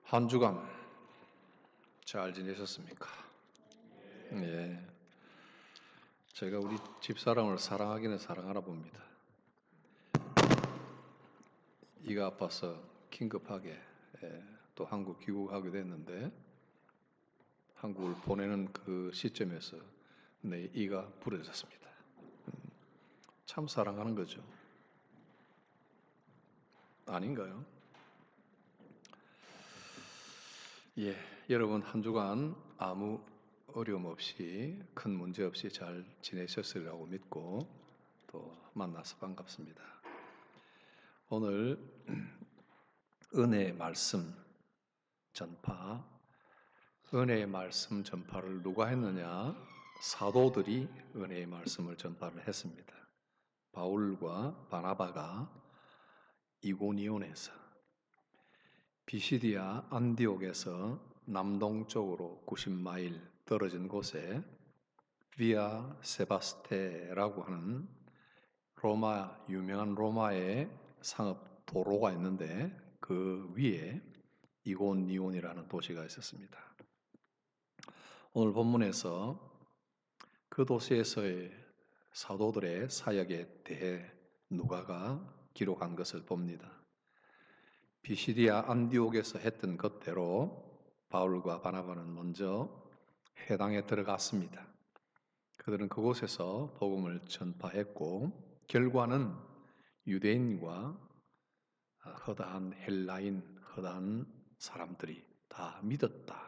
한 주간 잘 지내셨습니까? 예. 제가 우리 집사람을 사랑하기는 사랑하나 봅니다. 이가 아파서 긴급하게 또 한국 귀국하게 됐는데 한국을 보내는 그 시점에서 내 이가 부러졌습니다. 참 사랑하는 거죠. 아닌가요? 예, 여러분 한 주간 아무 어려움 없이 큰 문제 없이 잘 지내셨으리라고 믿고 또 만나서 반갑습니다. 오늘 은혜의 말씀 전파, 은혜의 말씀 전파를 누가 했느냐? 사도들이 은혜의 말씀을 전파를 했습니다. 바울과 바나바가 이고니온에서 비시디아 안디옥에서 남동쪽으로 90마일 떨어진 곳에 비아 세바스테라고 하는 유명한 로마의 상업 도로가 있는데 그 위에 이고니온이라는 도시가 있었습니다. 오늘 본문에서 그 도시에서의 사도들의 사역에 대해 누가가 기록한 것을 봅니다. 비시디아 안디옥에서 했던 것대로 바울과 바나바는 먼저 회당에 들어갔습니다. 그들은 그곳에서 복음을 전파했고 결과는 유대인과 허다한 헬라인, 허다한 사람들이 다 믿었다.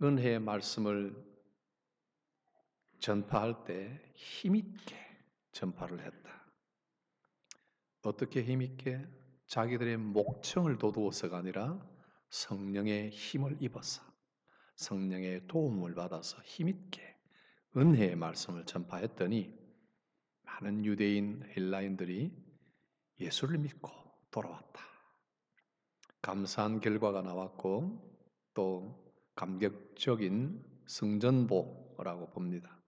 은혜의 말씀을 전파할 때 힘있게 전파를 했다. 어떻게 힘있게? 자기들의 목청을 돋우어서가 아니라 성령의 힘을 입어서 성령의 도움을 받아서 힘있게 은혜의 말씀을 전파했더니 많은 유대인, 헬라인들이 예수를 믿고 돌아왔다. 감사한 결과가 나왔고 또 감격적인 승전보라고 봅니다.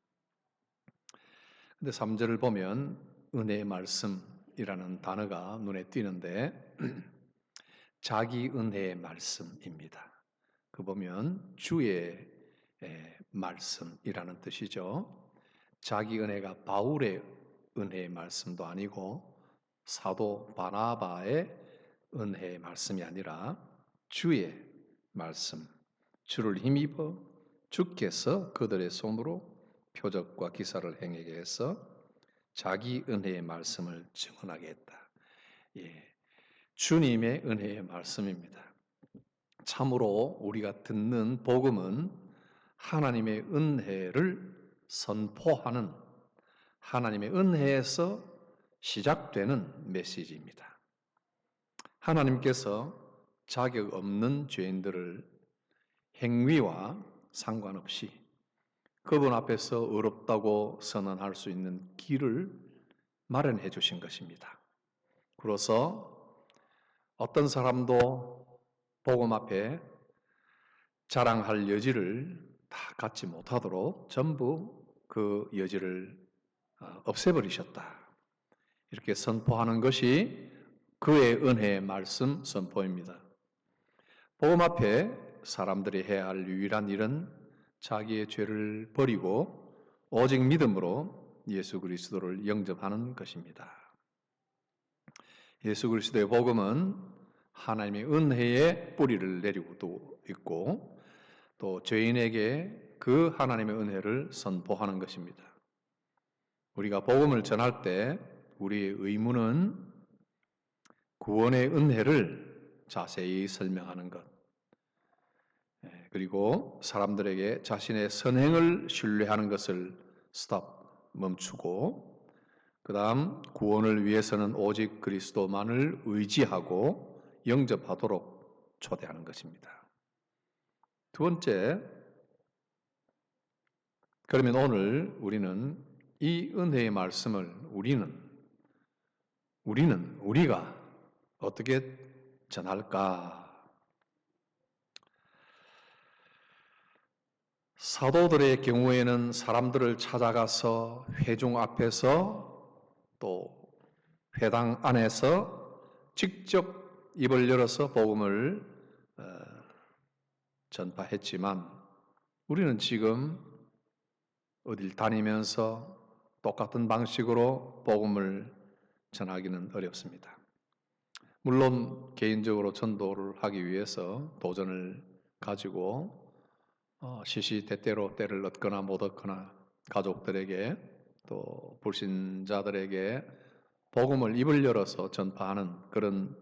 근데 3절을 보면 은혜의 말씀이라는 단어가 눈에 띄는데 자기 은혜의 말씀입니다. 그 보면 주의 말씀이라는 뜻이죠. 자기 은혜가 바울의 은혜의 말씀도 아니고 사도 바나바의 은혜의 말씀이 아니라 주의 말씀, 주를 힘입어 주께서 그들의 손으로 표적과 기사를 행하게 해서 자기 은혜의 말씀을 증언하게 했다. 예, 주님의 은혜의 말씀입니다. 참으로 우리가 듣는 복음은 하나님의 은혜를 선포하는 하나님의 은혜에서 시작되는 메시지입니다. 하나님께서 자격 없는 죄인들을 행위와 상관없이 그분 앞에서 의롭다고 선언할 수 있는 길을 마련해 주신 것입니다. 그래서 어떤 사람도 복음 앞에 자랑할 여지를 다 갖지 못하도록 전부 그 여지를 없애버리셨다. 이렇게 선포하는 것이 그의 은혜의 말씀 선포입니다. 복음 앞에 사람들이 해야 할 유일한 일은 자기의 죄를 버리고 오직 믿음으로 예수 그리스도를 영접하는 것입니다. 예수 그리스도의 복음은 하나님의 은혜의 뿌리를 내리고 있고 또 죄인에게 그 하나님의 은혜를 선포하는 것입니다. 우리가 복음을 전할 때 우리의 의무는 구원의 은혜를 자세히 설명하는 것, 그리고 사람들에게 자신의 선행을 신뢰하는 것을 멈추고 그 다음 구원을 위해서는 오직 그리스도만을 의지하고 영접하도록 초대하는 것입니다. 두 번째, 그러면 오늘 우리는 이 은혜의 말씀을 우리가 어떻게 전할까? 사도들의 경우에는 사람들을 찾아가서 회중 앞에서 또 회당 안에서 직접 입을 열어서 복음을 전파했지만 우리는 지금 어딜 다니면서 똑같은 방식으로 복음을 전하기는 어렵습니다. 물론 개인적으로 전도를 하기 위해서 도전을 가지고 시시때때로 때를 얻거나 못 얻거나 가족들에게 또 불신자들에게 복음을 입을 열어서 전파하는 그런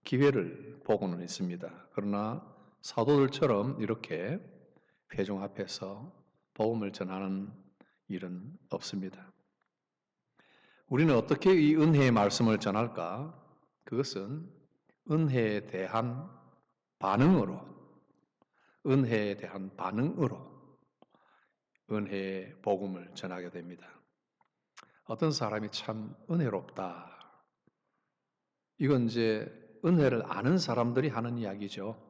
기회를 보고는 있습니다. 그러나 사도들처럼 이렇게 회중 앞에서 복음을 전하는 일은 없습니다. 우리는 어떻게 이 은혜의 말씀을 전할까? 그것은 은혜에 대한 반응으로, 은혜에 대한 반응으로 은혜의 복음을 전하게 됩니다. 어떤 사람이 참 은혜롭다. 이건 이제 은혜를 아는 사람들이 하는 이야기죠.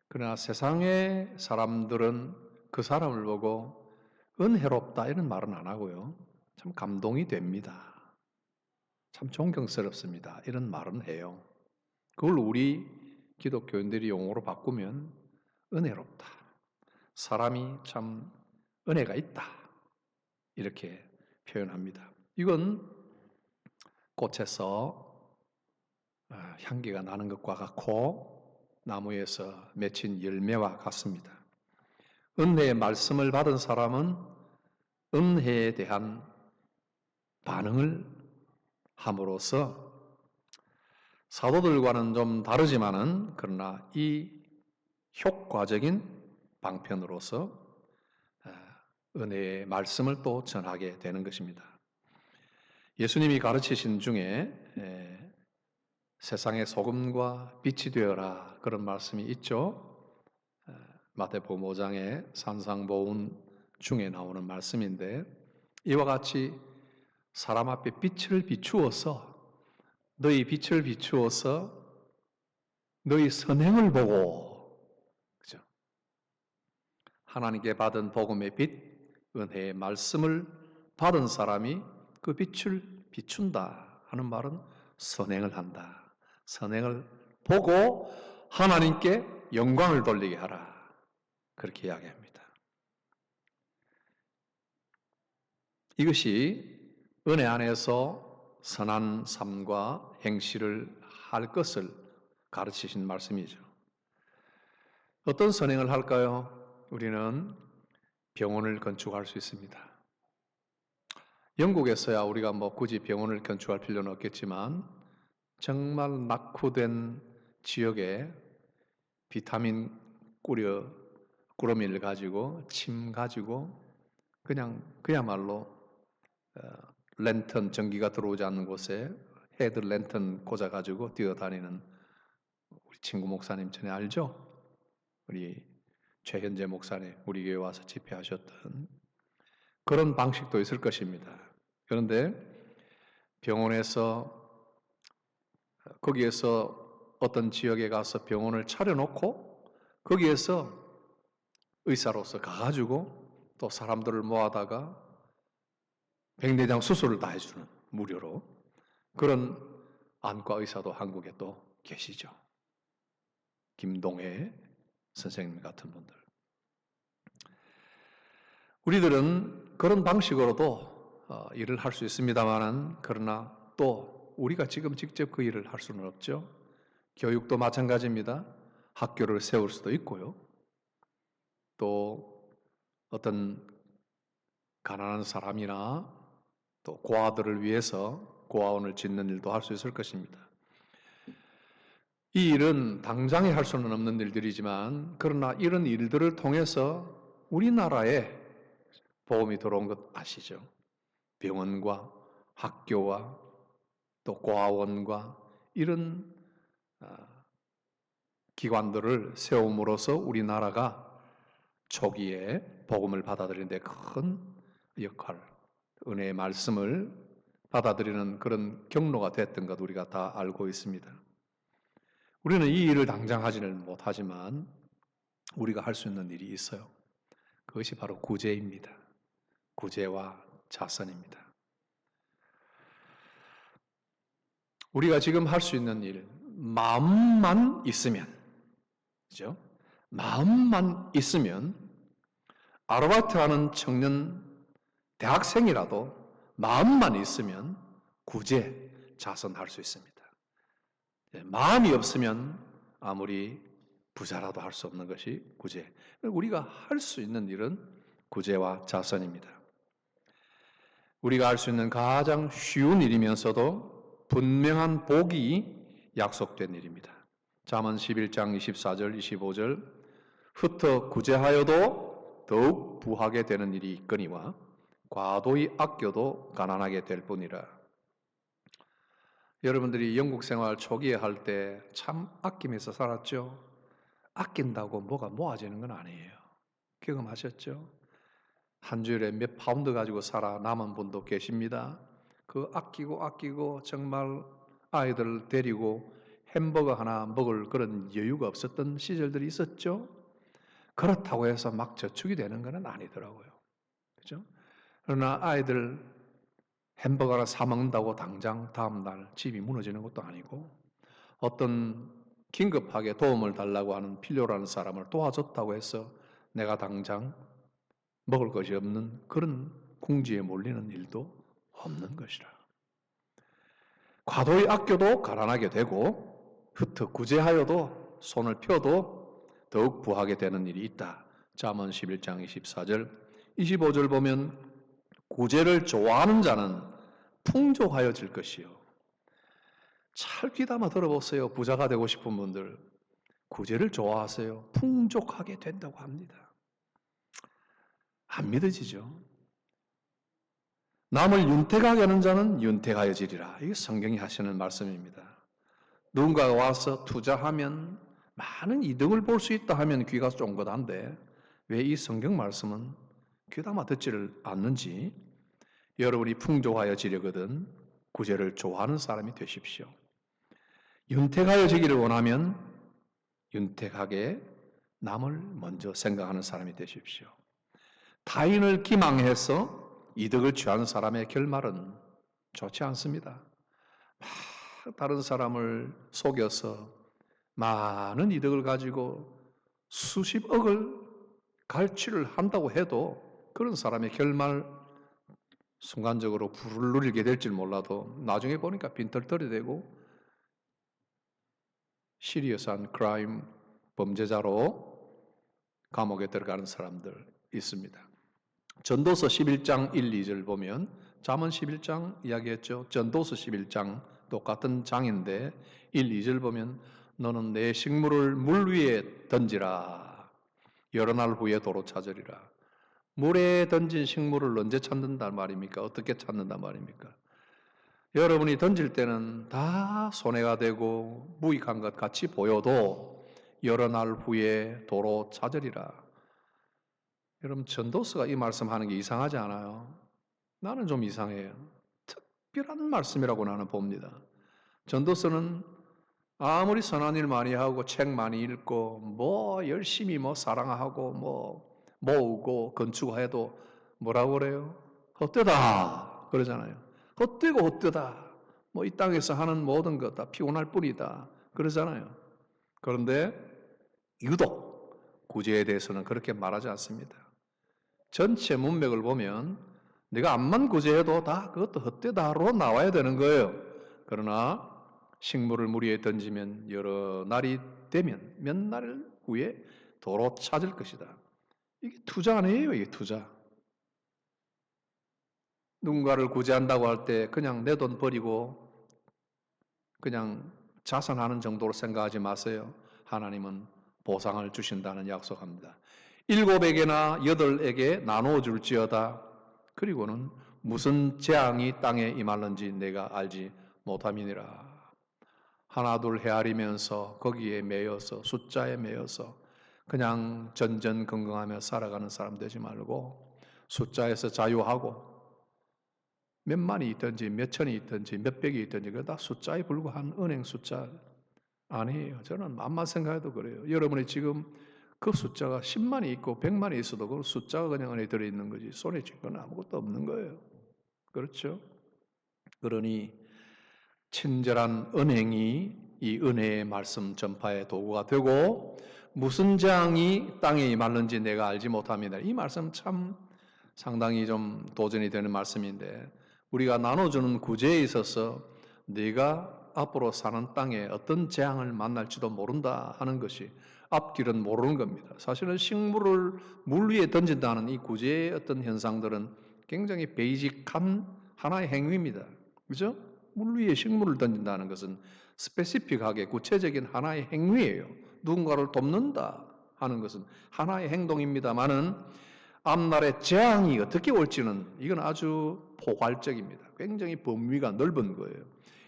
그러나 세상의 사람들은 그 사람을 보고 은혜롭다 이런 말은 안 하고요. 참 감동이 됩니다. 참 존경스럽습니다. 이런 말은 해요. 그걸 우리 기독교인들이 용어로 바꾸면 은혜롭다. 사람이 참 은혜가 있다. 이렇게 표현합니다. 이건 꽃에서 향기가 나는 것과 같고 나무에서 맺힌 열매와 같습니다. 은혜의 말씀을 받은 사람은 은혜에 대한 반응을 함으로써 사도들과는 좀 다르지만은 그러나 이 효과적인 방편으로서 은혜의 말씀을 또 전하게 되는 것입니다. 예수님이 가르치신 중에 세상의 소금과 빛이 되어라 그런 말씀이 있죠. 마태복음 5장의 산상보훈 중에 나오는 말씀인데 이와 같이 사람 앞에 빛을 비추어서 너희 빛을 비추어서 너희 선행을 보고 그죠? 하나님께 받은 복음의 빛, 은혜의 말씀을 받은 사람이 그 빛을 비춘다 하는 말은 선행을 한다. 선행을 보고 하나님께 영광을 돌리게 하라. 그렇게 이야기합니다. 이것이 은혜 안에서 선한 삶과 행실을 할 것을 가르치신 말씀이죠. 어떤 선행을 할까요? 우리는 병원을 건축할 수 있습니다. 영국에서야 우리가 굳이 병원을 건축할 필요는 없겠지만 정말 낙후된 지역에 비타민 꾸러미를 가지고 침 가지고 그야말로 랜턴 전기가 들어오지 않는 곳에 헤드 랜턴 꽂아가지고 뛰어다니는 우리 친구 목사님 전에 알죠? 우리 최현재 목사님 우리 교회 와서 집회하셨던 그런 방식도 있을 것입니다. 그런데 병원에서 거기에서 어떤 지역에 가서 병원을 차려놓고 거기에서 의사로서 가가지고 또 사람들을 모아다가 백내장 수술을 다 해주는 무료로 그런 안과 의사도 한국에 또 계시죠. 김동혜 선생님 같은 분들. 우리들은 그런 방식으로도 일을 할 수 있습니다만은 그러나 또 우리가 지금 직접 그 일을 할 수는 없죠. 교육도 마찬가지입니다. 학교를 세울 수도 있고요. 또 어떤 가난한 사람이나 또 고아들을 위해서 고아원을 짓는 일도 할 수 있을 것입니다. 이 일은 당장에 할 수는 없는 일들이지만 그러나 이런 일들을 통해서 우리나라에 복음이 들어온 것 아시죠? 병원과 학교와 또 고아원과 이런 기관들을 세움으로써 우리나라가 초기에 복음을 받아들이는 데 큰 역할, 은혜의 말씀을 받아들이는 그런 경로가 됐던 것 우리가 다 알고 있습니다. 우리는 이 일을 당장 하지는 못하지만 우리가 할 수 있는 일이 있어요. 그것이 바로 구제입니다. 구제와 자선입니다. 우리가 지금 할 수 있는 일, 마음만 있으면, 그죠? 마음만 있으면 아르바이트하는 청년 대학생이라도 마음만 있으면 구제, 자선할 수 있습니다. 마음이 없으면 아무리 부자라도 할 수 없는 것이 구제. 우리가 할 수 있는 일은 구제와 자선입니다. 우리가 할 수 있는 가장 쉬운 일이면서도 분명한 복이 약속된 일입니다. 잠언 11장 24절 25절 흩어 구제하여도 더욱 부하게 되는 일이 있거니와 과도히 아껴도 가난하게 될 뿐이라. 여러분들이 영국 생활 초기에 할 때 참 아끼면서 살았죠? 아낀다고 뭐가 모아지는 건 아니에요. 경험하셨죠? 한 주일에 몇 파운드 가지고 살아 남은 분도 계십니다. 그 아끼고 정말 아이들 데리고 햄버거 하나 먹을 그런 여유가 없었던 시절들이 있었죠? 그렇다고 해서 막 저축이 되는 건 아니더라고요. 그죠? 그러나 아이들 햄버거 하나 사 먹는다고 당장 다음날 집이 무너지는 것도 아니고 어떤 긴급하게 도움을 달라고 하는 필요로 하는 사람을 도와줬다고 해서 내가 당장 먹을 것이 없는 그런 궁지에 몰리는 일도 없는 것이라. 과도히 아껴도 가난하게 되고 흩어 구제하여도 손을 펴도 더욱 부하게 되는 일이 있다. 잠언 11장 24절 25절 보면 구제를 좋아하는 자는 풍족하여질 것이요. 잘 귀담아 들어보세요. 부자가 되고 싶은 분들 구제를 좋아하세요. 풍족하게 된다고 합니다. 안 믿어지죠? 남을 윤택하게 하는 자는 윤택하여지리라. 이게 성경이 하시는 말씀입니다. 누군가가 와서 투자하면 많은 이득을 볼 수 있다 하면 귀가 쫑긋한데 왜 이 성경 말씀은 귀담아 듣지를 않는지 여러분이 풍족하여지려거든 구제를 좋아하는 사람이 되십시오. 윤택하여지기를 원하면 윤택하게 남을 먼저 생각하는 사람이 되십시오. 타인을 기망해서 이득을 취하는 사람의 결말은 좋지 않습니다. 막 다른 사람을 속여서 많은 이득을 가지고 수십억을 갈취를 한다고 해도 그런 사람의 결말 순간적으로 불을 누리게 될지 몰라도 나중에 보니까 빈털털이 되고 시리어스한 크라임 범죄자로 감옥에 들어가는 사람들 있습니다. 전도서 11장 1, 2절 보면 잠언 11장 이야기했죠. 전도서 11장 똑같은 장인데 1, 2절 보면 너는 내 식물을 물 위에 던지라. 여러 날 후에 도로 찾으리라. 물에 던진 식물을 언제 찾는단 말입니까? 어떻게 찾는단 말입니까? 여러분이 던질 때는 다 손해가 되고 무익한 것 같이 보여도 여러 날 후에 도로 찾으리라. 여러분 전도서가 이 말씀하는 게 이상하지 않아요? 나는 좀 이상해요. 특별한 말씀이라고 나는 봅니다. 전도서는 아무리 선한 일 많이 하고 책 많이 읽고 뭐 열심히 뭐 사랑하고 뭐 모으고 건축해도 뭐라고 그래요? 헛되다 그러잖아요. 헛되고 헛되다. 뭐 이 땅에서 하는 모든 것 다 피곤할 뿐이다 그러잖아요. 그런데 유독 구제에 대해서는 그렇게 말하지 않습니다. 전체 문맥을 보면 내가 암만 구제해도 다 그것도 헛되다로 나와야 되는 거예요. 그러나 식물을 물 위에 던지면 여러 날이 되면 몇 날 후에 도로 찾을 것이다. 이게 투자 아니에요, 이게 투자. 누군가를 구제한다고 할 때 그냥 내 돈 버리고 그냥 자선하는 정도로 생각하지 마세요. 하나님은 보상을 주신다는 약속합니다. 7에게나 8에게 나누어 줄지어다. 그리고는 무슨 재앙이 땅에 임할는지 내가 알지 못함이니라. 하나 둘 헤아리면서 거기에 매여서 숫자에 매여서 그냥 전전긍긍하며 살아가는 사람 되지 말고 숫자에서 자유하고 몇만이 있든지 몇천이 있든지 몇백이 있든지 그거 다 숫자에 불과한 은행 숫자 아니에요. 저는 맘만 생각해도 그래요. 여러분이 지금 그 숫자가 10만이 있고 100만이 있어도 그 숫자가 그냥 안에 들어있는 거지 손에 쥘 건 아무것도 없는 거예요. 그렇죠? 그러니 친절한 은행이 이 은혜의 말씀 전파의 도구가 되고 무슨 재앙이 땅에 임하는지 내가 알지 못합니다. 이 말씀 참 상당히 좀 도전이 되는 말씀인데, 우리가 나눠주는 구제에 있어서 네가 앞으로 사는 땅에 어떤 재앙을 만날지도 모른다 하는 것이 앞길은 모르는 겁니다. 사실은 식물을 물 위에 던진다는 이 구제의 어떤 현상들은 굉장히 베이직한 하나의 행위입니다. 그죠? 물 위에 식물을 던진다는 것은 스페시픽하게 구체적인 하나의 행위예요. 누군가를 돕는다 하는 것은 하나의 행동입니다만은 앞날의 재앙이 어떻게 올지는 이건 아주 포괄적입니다. 굉장히 범위가 넓은 거예요.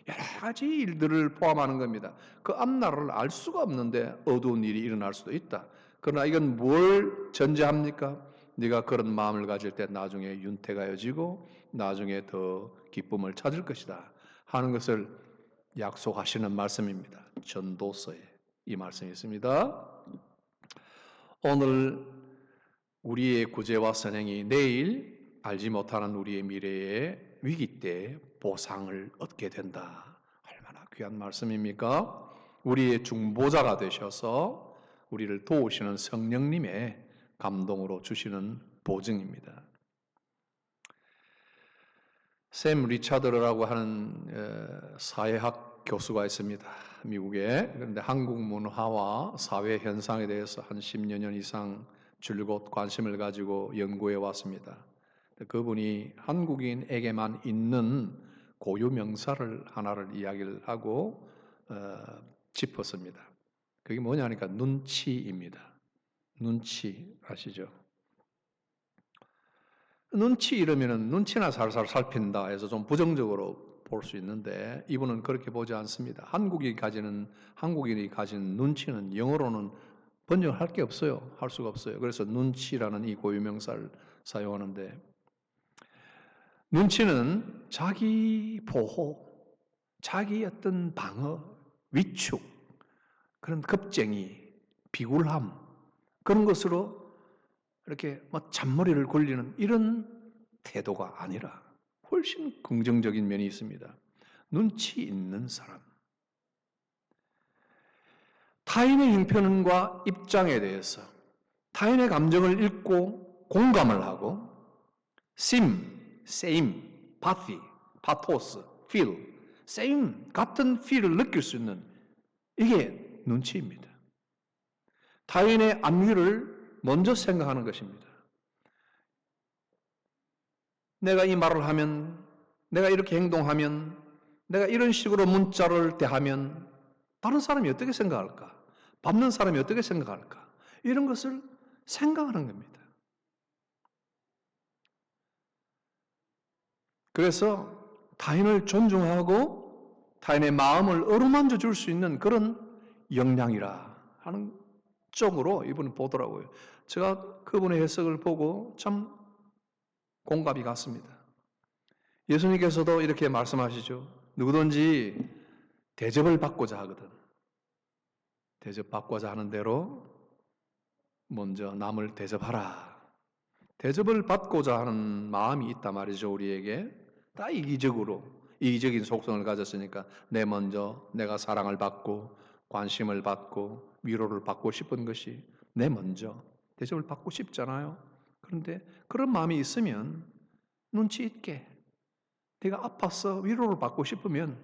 여러 가지 일들을 포함하는 겁니다. 그 앞날을 알 수가 없는데 어두운 일이 일어날 수도 있다. 그러나 이건 뭘 전제합니까? 네가 그런 마음을 가질 때 나중에 윤태가 여지고 나중에 더 기쁨을 찾을 것이다 하는 것을 약속하시는 말씀입니다. 전도서에 이 말씀이 있습니다. 오늘 우리의 구제와 선행이 내일 알지 못하는 우리의 미래의 위기 때 보상을 얻게 된다. 얼마나 귀한 말씀입니까? 우리의 중보자가 되셔서 우리를 도우시는 성령님의 감동으로 주시는 보증입니다. 샘 리차드라고 하는 사회학 교수가 있습니다. 미국에. 그런데 한국 문화와 사회 현상에 대해서 한 10여 년 이상 줄곧 관심을 가지고 연구해 왔습니다. 그분이 한국인에게만 있는 고유 명사를 하나를 이야기를 하고 짚었습니다. 그게 뭐냐니까 눈치입니다. 눈치 아시죠? 눈치 이러면은 눈치나 살살 살핀다 해서 좀 부정적으로 볼 수 있는데 이분은 그렇게 보지 않습니다. 한국인이 가진 눈치는 영어로는 번역할 게 없어요. 할 수가 없어요. 그래서 눈치라는 이 고유명사를 사용하는데, 눈치는 자기 보호, 자기 어떤 방어, 위축, 그런 겁쟁이, 비굴함, 그런 것으로 이렇게 잔머리를 굴리는 이런 태도가 아니라 훨씬 긍정적인 면이 있습니다. 눈치 있는 사람. 타인의 형편과 입장에 대해서 타인의 감정을 읽고 공감을 하고 same, pathy, pathos, feel, same, 같은 feel을 느낄 수 있는 이게 눈치입니다. 타인의 안위를 먼저 생각하는 것입니다. 내가 이 말을 하면, 내가 이렇게 행동하면, 내가 이런 식으로 문자를 대하면 다른 사람이 어떻게 생각할까? 받는 사람이 어떻게 생각할까? 이런 것을 생각하는 겁니다. 그래서 타인을 존중하고 타인의 마음을 어루만져 줄 수 있는 그런 역량이라 하는 쪽으로 이분은 보더라고요. 제가 그분의 해석을 보고 참 공감이 갔습니다. 예수님께서도 이렇게 말씀하시죠. 누구든지 대접을 받고자 하거든. 대접받고자 하는 대로 먼저 남을 대접하라. 대접을 받고자 하는 마음이 있단 말이죠, 우리에게. 다 이기적인 속성을 가졌으니까 내가 사랑을 받고 관심을 받고 위로를 받고 싶은 것이 내 먼저 대접을 받고 싶잖아요. 그런데 그런 마음이 있으면 눈치 있게 내가 아파서 위로를 받고 싶으면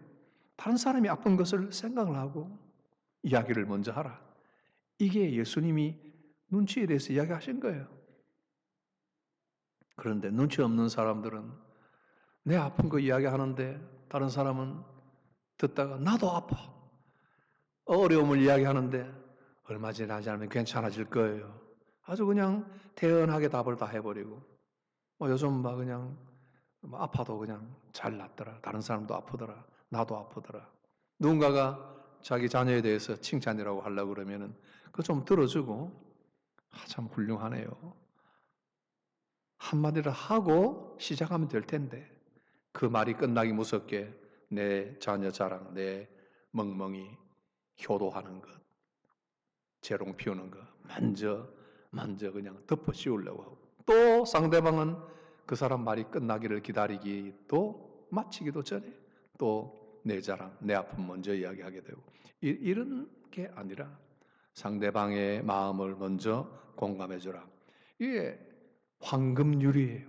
다른 사람이 아픈 것을 생각을 하고 이야기를 먼저 하라. 이게 예수님이 눈치에 대해서 이야기하신 거예요. 그런데 눈치 없는 사람들은 내 아픈 거 이야기하는데 다른 사람은 듣다가 나도 아파. 어려움을 이야기하는데 얼마 지나지 않으면 괜찮아질 거예요. 아주 그냥 태연하게 답을 다 해버리고 요즘 그냥 아파도 그냥 잘 낫더라. 다른 사람도 아프더라. 나도 아프더라. 누군가가 자기 자녀에 대해서 칭찬이라고 하려고 그러면은 그거 좀 들어주고 참 훌륭하네요. 한마디를 하고 시작하면 될 텐데 그 말이 끝나기 무섭게 내 자녀 자랑, 내 멍멍이 효도하는 것, 재롱 피우는 것 먼저 그냥 덮어 씌우려고 하고 또 상대방은 그 사람 말이 끝나기를 기다리기도 마치기도 전에 또 내 자랑, 내 아픔 먼저 이야기하게 되고 이런 게 아니라 상대방의 마음을 먼저 공감해 주라. 이게 황금률이에요.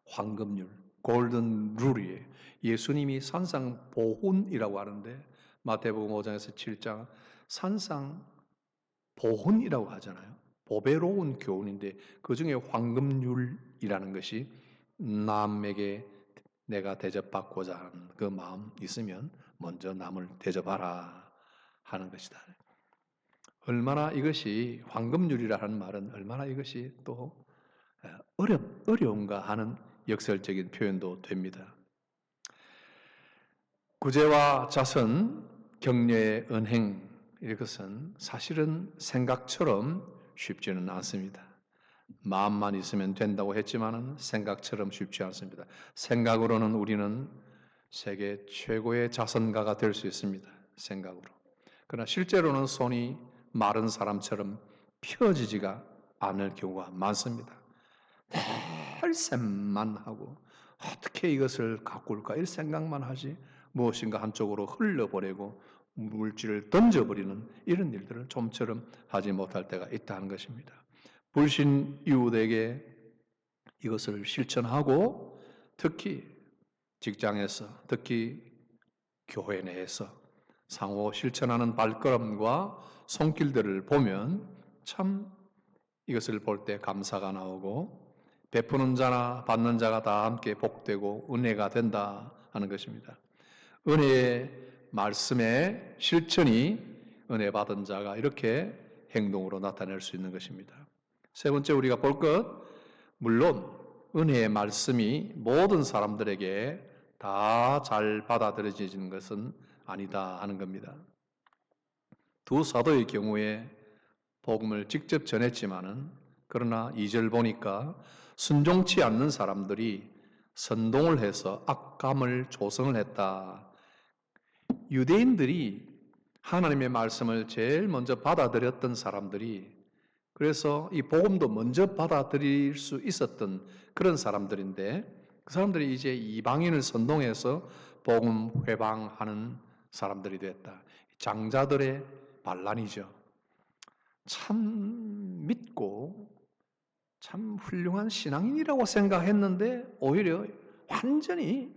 황금률, 골든 룰이에요. 예수님이 산상보훈이라고 하는데 마태복음 5장에서 7장 산상보훈이라고 하잖아요. 보배로운 교훈인데 그중에 황금률이라는 것이 남에게 내가 대접받고자 하는 그 마음 있으면 먼저 남을 대접하라 하는 것이다. 얼마나 이것이 황금률이라 하는 말은 얼마나 이것이 또 어려운가 하는 역설적인 표현도 됩니다. 구제와 자선, 격려의 은행 이것은 사실은 생각처럼 쉽지는 않습니다. 마음만 있으면 된다고 했지만은 생각처럼 쉽지 않습니다. 생각으로는 우리는 세계 최고의 자선가가 될 수 있습니다. 생각으로. 그러나 실제로는 손이 마른 사람처럼 펴지지가 않을 경우가 많습니다. 늘 셈만 하고 어떻게 이것을 가꿀까 이 생각만 하지 무엇인가 한쪽으로 흘려버리고 물질을 던져버리는 이런 일들을 좀처럼 하지 못할 때가 있다는 것입니다. 불신 이웃에게 이것을 실천하고 특히 직장에서 특히 교회 내에서 상호 실천하는 발걸음과 손길들을 보면 참 이것을 볼 때 감사가 나오고 베푸는 자나 받는 자가 다 함께 복되고 은혜가 된다 하는 것입니다. 은혜의 말씀의 실천이 은혜 받은 자가 이렇게 행동으로 나타낼 수 있는 것입니다. 세 번째 우리가 볼 것, 물론 은혜의 말씀이 모든 사람들에게 다 잘 받아들여지는 것은 아니다 하는 겁니다. 두 사도의 경우에 복음을 직접 전했지만은 그러나 2절 보니까 순종치 않는 사람들이 선동을 해서 악감을 조성을 했다. 유대인들이 하나님의 말씀을 제일 먼저 받아들였던 사람들이 그래서 이 복음도 먼저 받아들일 수 있었던 그런 사람들인데 그 사람들이 이제 이방인을 선동해서 복음 회방하는 사람들이 됐다. 장자들의 반란이죠. 참 믿고 참 훌륭한 신앙인이라고 생각했는데 오히려 완전히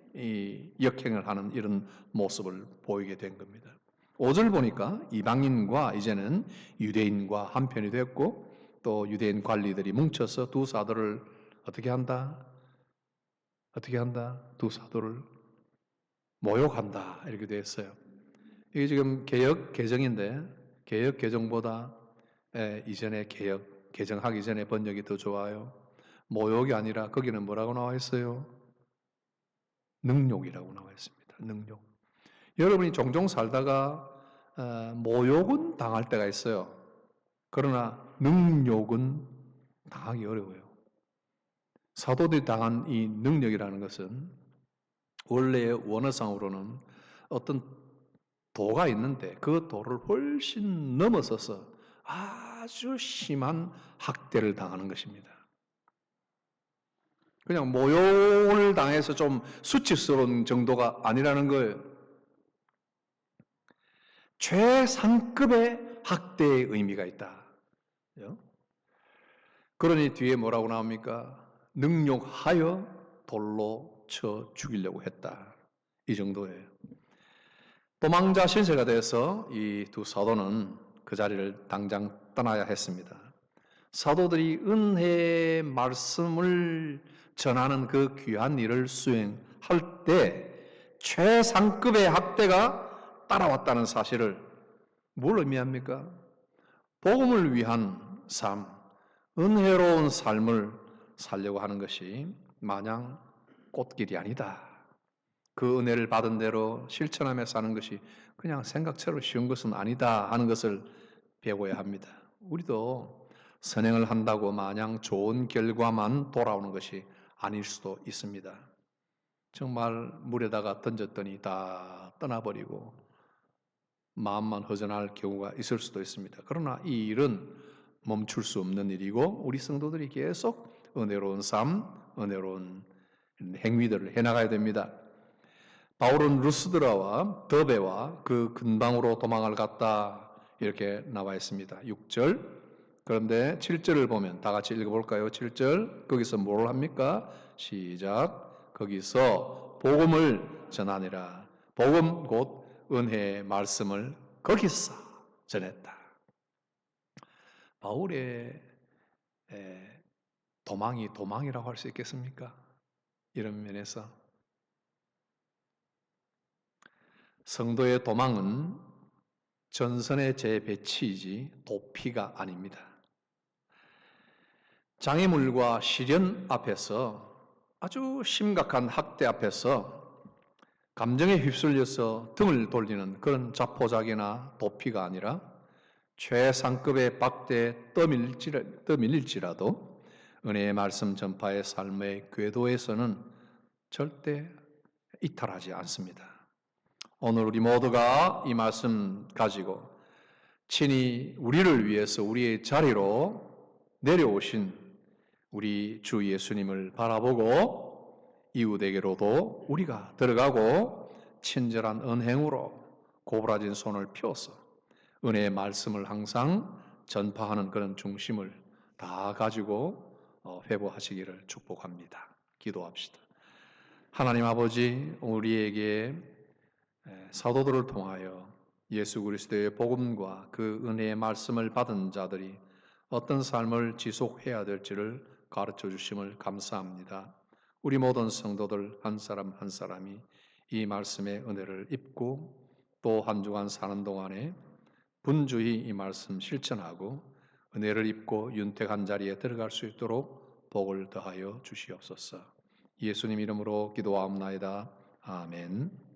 역행을 하는 이런 모습을 보이게 된 겁니다. 5절 보니까 이방인과 이제는 유대인과 한편이 됐고 또 유대인 관리들이 뭉쳐서 두 사도를 어떻게 한다? 두 사도를 모욕한다 이렇게 되어 있어요. 이게 지금 개역 개정인데 개역 개정보다 이전에 개정하기 전에 번역이 더 좋아요. 모욕이 아니라 거기는 뭐라고 나와 있어요? 능욕이라고 나와 있습니다. 능욕. 여러분이 종종 살다가 모욕은 당할 때가 있어요. 그러나 능욕은 당하기 어려워요. 사도들이 당한 이 능력이라는 것은 원래의 원어상으로는 어떤 도가 있는데 그 도를 훨씬 넘어서서 아주 심한 학대를 당하는 것입니다. 그냥 모욕을 당해서 좀 수치스러운 정도가 아니라는 거예요. 최상급의 학대의 의미가 있다. 그러니 뒤에 뭐라고 나옵니까? 능욕하여 돌로 쳐 죽이려고 했다. 이 정도예요. 도망자 신세가 돼서 이 두 사도는 그 자리를 당장 떠나야 했습니다. 사도들이 은혜의 말씀을 전하는 그 귀한 일을 수행할 때 최상급의 학대가 따라왔다는 사실을 뭘 의미합니까? 복음을 위한 삶, 은혜로운 삶을 살려고 하는 것이 마냥 꽃길이 아니다. 그 은혜를 받은 대로 실천하며 사는 것이 그냥 생각처럼 쉬운 것은 아니다 하는 것을 배워야 합니다. 우리도 선행을 한다고 마냥 좋은 결과만 돌아오는 것이 아닐 수도 있습니다. 정말 물에다가 던졌더니 다 떠나버리고 마음만 허전할 경우가 있을 수도 있습니다. 그러나 이 일은 멈출 수 없는 일이고 우리 성도들이 계속 은혜로운 삶, 은혜로운 행위들을 해나가야 됩니다. 바울은 루스드라와 더베와 그 근방으로 도망을 갔다 이렇게 나와 있습니다. 6절. 그런데 7절을 보면 다 같이 읽어볼까요? 7절. 거기서 뭘 합니까? 시작. 거기서 복음을 전하니라. 복음 곧 은혜의 말씀을 거기서 전했다. 바울의 도망이 도망이라고 할 수 있겠습니까? 이런 면에서 성도의 도망은 전선의 재배치이지 도피가 아닙니다. 장애물과 시련 앞에서 아주 심각한 학대 앞에서 감정에 휩쓸려서 등을 돌리는 그런 자포자기나 도피가 아니라 최상급의 박대에 떠밀릴지라도 은혜의 말씀 전파의 삶의 궤도에서는 절대 이탈하지 않습니다. 오늘 우리 모두가 이 말씀 가지고 친히 우리를 위해서 우리의 자리로 내려오신 우리 주 예수님을 바라보고 이웃에게로도 우리가 들어가고 친절한 은행으로 고부라진 손을 펴서 은혜의 말씀을 항상 전파하는 그런 중심을 다 가지고 회복하시기를 축복합니다. 기도합시다. 하나님 아버지, 우리에게 사도들을 통하여 예수 그리스도의 복음과 그 은혜의 말씀을 받은 자들이 어떤 삶을 지속해야 될지를 가르쳐 주심을 감사합니다. 우리 모든 성도들 한 사람 한 사람이 이 말씀의 은혜를 입고 또 한 주간 사는 동안에 분주히 이 말씀 실천하고 은혜를 입고 윤택한 자리에 들어갈 수 있도록 복을 더하여 주시옵소서. 예수님 이름으로 기도하옵나이다. 아멘.